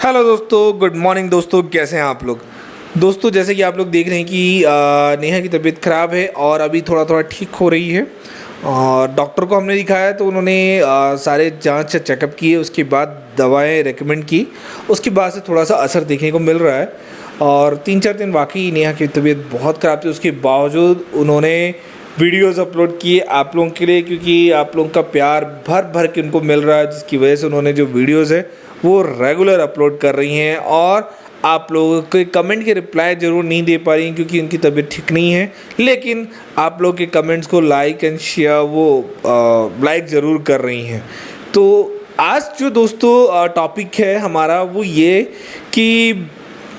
Hello दोस्तों, good morning दोस्तों। कैसे हैं आप लोग? दोस्तों जैसे कि आप लोग देख रहे हैं कि नेहा की तबीयत ख़राब है और अभी थोड़ा थोड़ा ठीक हो रही है। और डॉक्टर को हमने दिखाया तो उन्होंने सारे जांच चेकअप किए, उसके बाद दवाएं रेकमेंड की। उसके बाद से थोड़ा सा असर देखने को मिल रहा है। और 3-4 दिन वाकई नेहा की तबीयत बहुत ख़राब थी, उसके बावजूद उन्होंने वीडियोस अपलोड किए आप लोगों के लिए, क्योंकि आप लोगों का प्यार भर भर के उनको मिल रहा है, जिसकी वजह से उन्होंने जो वीडियोस है वो रेगुलर अपलोड कर रही हैं। और आप लोगों के कमेंट के रिप्लाई ज़रूर नहीं दे पा रही हैं क्योंकि उनकी तबीयत ठीक नहीं है, लेकिन आप लोग के कमेंट्स को लाइक एंड शेयर वो लाइक ज़रूर कर रही हैं। तो आज जो दोस्तों टॉपिक है हमारा वो ये कि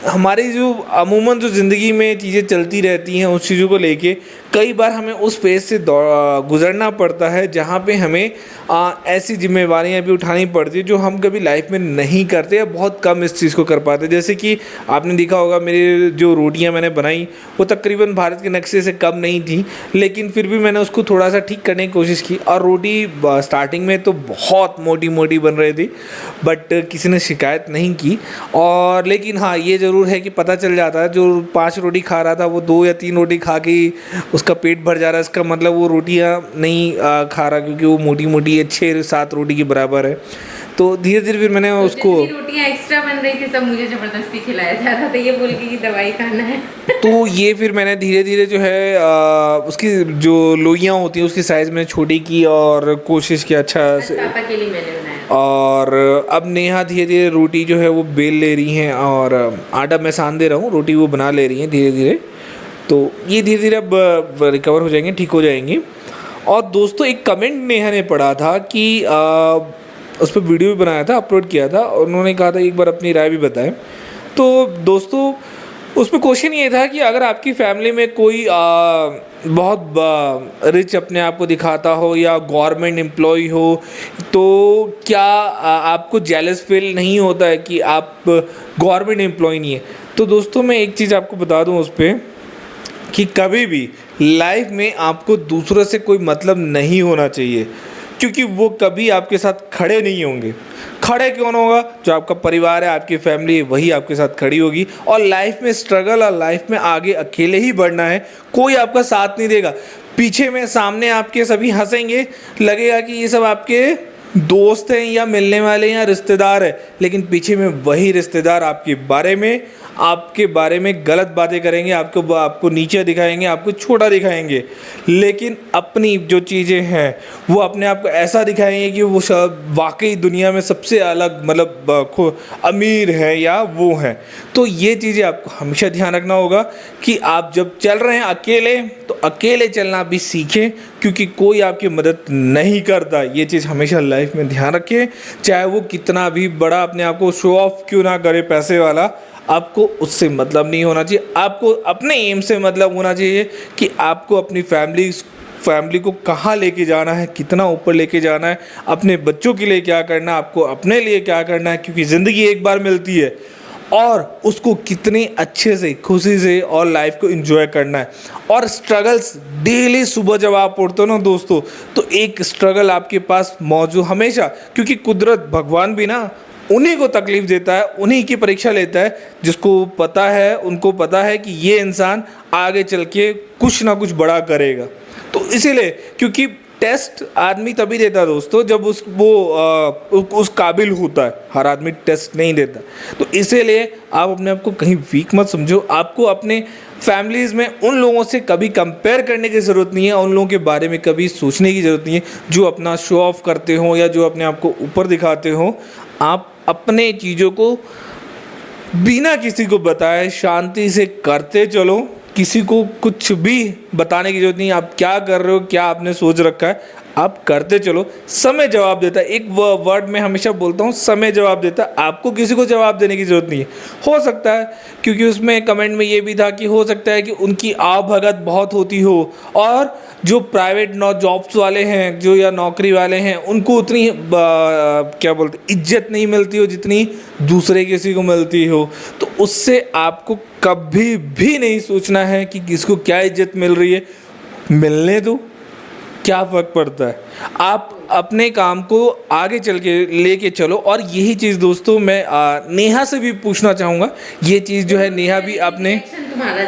हमारी जो अमूमन जो ज़िंदगी में चीज़ें चलती रहती हैं, उस चीज़ों को लेके कई बार हमें उस फेज़ से गुज़रना पड़ता है जहाँ पे हमें ऐसी जिम्मेवारियाँ भी उठानी पड़ती है जो हम कभी लाइफ में नहीं करते या बहुत कम इस चीज़ को कर पाते। जैसे कि आपने देखा होगा, मेरी जो रोटियाँ मैंने बनाई वो तकरीबन भारत के नक्शे से कम नहीं थी, लेकिन फिर भी मैंने उसको थोड़ा सा ठीक करने की कोशिश की। और रोटी स्टार्टिंग में तो बहुत मोटी मोटी बन रही थी, बट किसी ने शिकायत नहीं की। और लेकिन हाँ, ये ज़रूर है कि पता चल जाता है, जो 5 रोटी खा रहा था वो 2 या 3 रोटी खा के उसका पेट भर जा रहा है, इसका मतलब वो रोटियां नहीं खा रहा, क्योंकि वो मोटी मोटी है, 6-7 रोटी के बराबर है। तो धीरे धीरे फिर मैंने तो उसको रोटियां एक्स्ट्रा बन रही थी, सब मुझे जबरदस्ती खिलाया जा रहा था, ये बोल के कि दवाई खाना है। तो ये फिर मैंने धीरे धीरे जो है उसकी जो लोइयाँ होती हैं उसकी साइज़ में छोटी की और कोशिश की अच्छा से। पापा के लिए मैंने बनाया। और अब नेहा धीरे धीरे रोटी जो है वो बेल ले रही हैं और आटा मैं सान दे रहा हूँ, रोटी वो बना ले रही हैं धीरे धीरे। तो ये धीरे धीरे अब रिकवर हो जाएंगे, ठीक हो जाएंगे। और दोस्तों एक कमेंट नेहा ने पढ़ा था कि उस पर वीडियो भी बनाया था, अपलोड किया था, और उन्होंने कहा था एक बार अपनी राय भी बताएं। तो दोस्तों उसमें क्वेश्चन ये था कि अगर आपकी फैमिली में कोई बहुत रिच अपने आप को दिखाता हो या गवर्नमेंट एम्प्लॉय हो, तो क्या आपको जेलस फील नहीं होता है कि आप गवर्नमेंट एम्प्लॉय नहीं है? तो दोस्तों मैं एक चीज़ आपको बता दूं उस पर कि कभी भी लाइफ में आपको दूसरों से कोई मतलब नहीं होना चाहिए, क्योंकि वो कभी आपके साथ खड़े नहीं होंगे। खड़े कौन होगा? जो आपका परिवार है, आपकी फैमिली है, वही आपके साथ खड़ी होगी। और लाइफ में स्ट्रगल और लाइफ में आगे अकेले ही बढ़ना है, कोई आपका साथ नहीं देगा। पीछे में सामने आपके सभी हंसेंगे, लगेगा कि ये सब आपके दोस्त हैं या मिलने वाले या रिश्तेदार है, लेकिन पीछे में वही रिश्तेदार आपके बारे में गलत बातें करेंगे, आपको नीचे दिखाएंगे, आपको छोटा दिखाएंगे। लेकिन अपनी जो चीज़ें हैं वो अपने आप को ऐसा दिखाएंगे कि वो वाकई दुनिया में सबसे अलग मतलब अमीर है या वो हैं। तो ये चीज़ें आपको हमेशा ध्यान रखना होगा कि आप जब चल रहे हैं अकेले, तो अकेले चलना भी सीखें, क्योंकि कोई आपकी मदद नहीं करता। ये चीज़ हमेशा लाइफ में ध्यान रखें, चाहे वो कितना भी बड़ा अपने आप को शो ऑफ क्यों ना करे पैसे वाला, आपको उससे मतलब नहीं होना चाहिए। आपको अपने एम से मतलब होना चाहिए कि आपको अपनी फैमिली को कहाँ लेके जाना है, कितना ऊपर लेके जाना है, अपने बच्चों के लिए क्या करना है, आपको अपने लिए क्या करना है, क्योंकि ज़िंदगी एक बार मिलती है और उसको कितने अच्छे से, खुशी से और लाइफ को एंजॉय करना है। और स्ट्रगल्स डेली सुबह जब आप उठते हो ना दोस्तों, तो एक स्ट्रगल आपके पास मौजूद हमेशा, क्योंकि कुदरत भगवान भी ना उन्हीं को तकलीफ़ देता है, उन्हीं की परीक्षा लेता है, जिसको पता है, उनको पता है कि ये इंसान आगे चल के कुछ ना कुछ बड़ा करेगा। तो इसीलिए, क्योंकि टेस्ट आदमी तभी देता है दोस्तों जब उस काबिल होता है, हर आदमी टेस्ट नहीं देता। तो इसीलिए आप अपने आप को कहीं वीक मत समझो। आपको अपने फैमिलीज़ में उन लोगों से कभी कंपेयर करने की ज़रूरत नहीं है, उन लोगों के बारे में कभी सोचने की ज़रूरत नहीं है जो अपना शो ऑफ करते हों या जो अपने आप को ऊपर दिखाते हों। आप अपने चीज़ों को बिना किसी को बताए शांति से करते चलो, किसी को कुछ भी बताने की जरूरत नहीं। आप क्या कर रहे हो, क्या आपने सोच रखा है, आप करते चलो, समय जवाब देता है। एक वर्ड में हमेशा बोलता हूँ, समय जवाब देता है। आपको किसी को जवाब देने की ज़रूरत नहीं है। हो सकता है, क्योंकि उसमें कमेंट में ये भी था कि हो सकता है कि उनकी आवभगत बहुत होती हो, और जो प्राइवेट जॉब्स वाले हैं, जो या नौकरी वाले हैं, उनको उतनी क्या बोलते इज्जत नहीं मिलती हो जितनी दूसरे किसी को मिलती हो। तो उससे आपको कभी भी नहीं सोचना है कि किसको क्या इज्जत मिल रही है, मिलने दो, क्या फ़र्क पड़ता है। आप अपने काम को आगे चल के लेके चलो। और यही चीज़ दोस्तों मैं नेहा से भी पूछना चाहूँगा, ये चीज़ जो है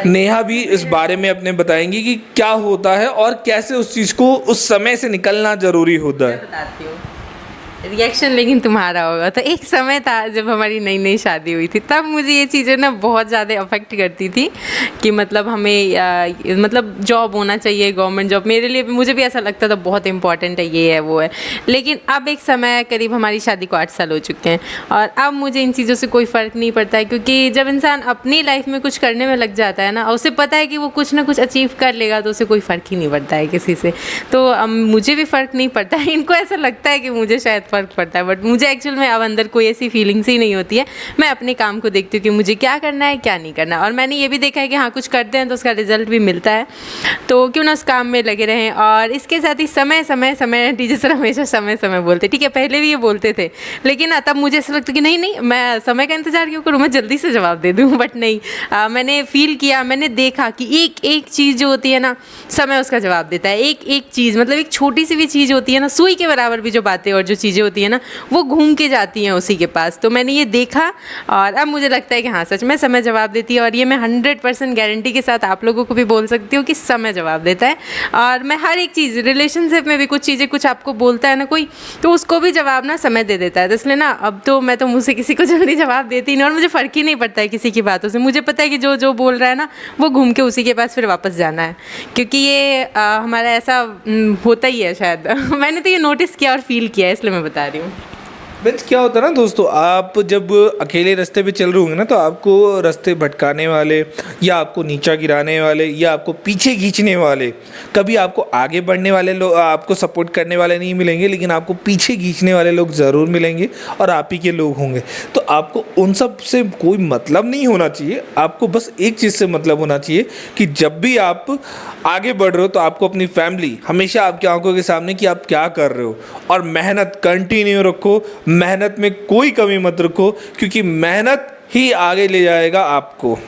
नेहा भी इस बारे में अपने बताएंगी कि क्या होता है और कैसे उस चीज़ को उस समय से निकलना ज़रूरी होता है। बताती हूँ रिएक्शन, लेकिन तुम्हारा होगा। तो एक समय था जब हमारी नई नई शादी हुई थी, तब मुझे ये चीज़ें ना बहुत ज़्यादा अफेक्ट करती थी कि मतलब हमें मतलब जॉब होना चाहिए, गवर्नमेंट जॉब। मेरे लिए मुझे भी ऐसा लगता था बहुत इंपॉर्टेंट है, ये है वो है। लेकिन अब एक समय करीब हमारी शादी को 8 साल हो चुके हैं और अब मुझे इन चीज़ों से कोई फ़र्क नहीं पड़ता है, क्योंकि जब इंसान अपनी लाइफ में कुछ करने में लग जाता है ना, और उसे पता है कि वो कुछ ना कुछ अचीव कर लेगा, तो उसे कोई फ़र्क ही नहीं पड़ता है किसी से। तो अब मुझे भी फ़र्क नहीं पड़ता है। इनको ऐसा लगता है कि मुझे शायद फ़र्क पड़ता है, बट मुझे एक्चुअल में अब अंदर कोई ऐसी फीलिंग्स ही नहीं होती है। मैं अपने काम को देखती हूँ कि मुझे क्या करना है क्या नहीं करना, और मैंने ये भी देखा है कि हाँ, कुछ करते हैं तो उसका रिजल्ट भी मिलता है, तो क्यों ना उस काम में लगे रहें। और इसके साथ ही समय टीचर सर हमेशा समय बोलते, ठीक है पहले भी ये बोलते थे, लेकिन तब मुझे ऐसा लगता कि नहीं मैं समय का इंतज़ार क्यों करूँ, मैं जल्दी से जवाब दे दूँ। बट नहीं, मैंने फील किया, मैंने देखा कि एक चीज़ जो होती है ना, समय उसका जवाब देता है। एक चीज़ मतलब एक छोटी सी भी चीज़ होती है ना, सुई के बराबर भी जो बातें और जो चीज़ें होती है ना, वो घूम के जाती हैं उसी के पास। तो मैंने ये देखा और अब मुझे लगता है कि हाँ, सच में समय जवाब देती है। और ये मैं 100% गारंटी के साथ आप लोगों को भी बोल सकती हूँ कि समय जवाब देता है। और मैं हर एक चीज़, रिलेशनशिप में भी कुछ चीज़ें, कुछ आपको बोलता है ना कोई, तो उसको भी जवाब ना समय दे देता है। तो इसलिए ना अब तो मैं तो मुँह से किसी को जल्दी जवाब देती नहीं, और मुझे फ़र्क ही नहीं पड़ता है किसी की बातों से। मुझे पता है कि जो बोल रहा है ना, वो घूम के उसी के पास फिर वापस जाना है, क्योंकि ये हमारा ऐसा होता ही है शायद। मैंने तो ये नोटिस किया और फील किया है, इसलिए मैं बता रही हूँ। मीन्स क्या होता है ना दोस्तों, आप जब अकेले रास्ते पे चल रहे होंगे ना, तो आपको रास्ते भटकाने वाले या आपको नीचा गिराने वाले या आपको पीछे खींचने वाले, कभी आपको आगे बढ़ने वाले लोग, आपको सपोर्ट करने वाले नहीं मिलेंगे, लेकिन आपको पीछे खींचने वाले लोग ज़रूर मिलेंगे और आप ही के लोग होंगे। तो आपको उन सब से कोई मतलब नहीं होना चाहिए। आपको बस एक चीज़ से मतलब होना चाहिए कि जब भी आप आगे बढ़ रहे हो तो आपको अपनी फैमिली हमेशा आपकी आंखों के सामने कि आप क्या कर रहे हो, और मेहनत कंटिन्यू रखो। मेहनत में कोई कमी मत रखो, क्योंकि मेहनत ही आगे ले जाएगा आपको।